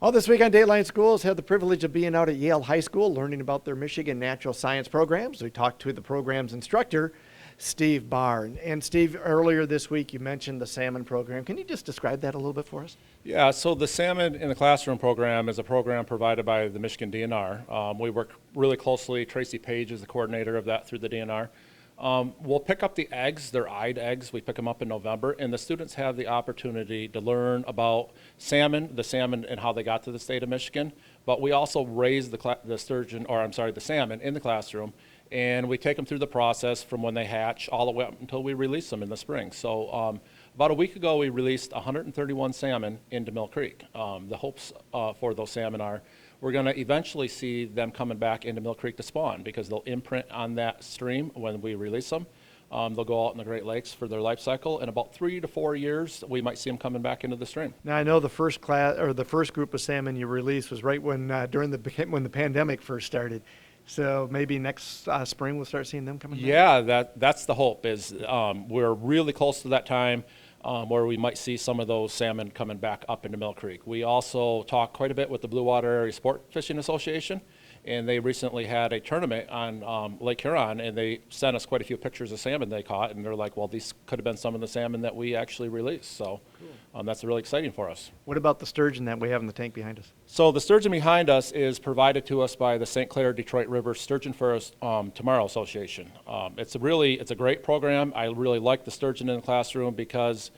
Well, this week on Dateline Schools, had the privilege of being out at Yale High School, learning about their Michigan natural science programs. We talked to the program's instructor, Steve Barr. And Steve, earlier this week, you mentioned the Salmon program. Can you just describe that a little bit for us? Yeah, so the Salmon in the Classroom program is a program provided by the Michigan DNR. We work really closely. Tracy Page is the coordinator of that through the DNR. We'll pick up the eggs, they're eyed eggs. We pick them up in November, and the students have the opportunity to learn about salmon, the salmon and how they got to the state of Michigan. But we also raise the salmon in the classroom, and we take them through the process from when they hatch all the way up until we release them in the spring. So about a week ago, we released 131 salmon into Mill Creek. The hopes for those salmon are we're going to eventually see them coming back into Mill Creek to spawn because they'll imprint on that stream when we release them. They'll go out in the Great Lakes for their life cycle. In about 3 to 4 years, we might see them coming back into the stream. Now, I know the first group of salmon you released was right when when the pandemic first started. So maybe next spring we'll start seeing them coming back? Yeah, that's the hope. Is we're really close to that time where we might see some of those salmon coming back up into Mill Creek. We also talk quite a bit with the Blue Water Area Sport Fishing Association, and they recently had a tournament on Lake Huron, and they sent us quite a few pictures of salmon they caught, and they're like, well, these could have been some of the salmon that we actually released. So that's really exciting for us. What about the sturgeon that we have in the tank behind us? So the sturgeon behind us is provided to us by the St. Clair Detroit River Sturgeon for Tomorrow Association. It's a great program. I really like the sturgeon in the classroom because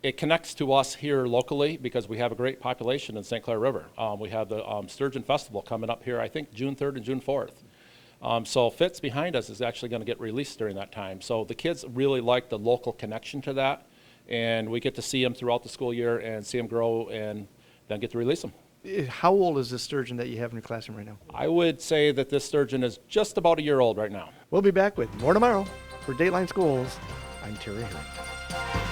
it connects to us here locally because we have a great population in St. Clair River. We have the Sturgeon Festival coming up here, I think June 3rd and June 4th. So Fitz behind us is actually going to get released during that time. So the kids really like the local connection to that, and we get to see them throughout the school year and see them grow and then get to release them. How old is this sturgeon that you have in your classroom right now? I would say that this sturgeon is just about a year old right now. We'll be back with more tomorrow. For Dateline Schools, I'm Terry Herring.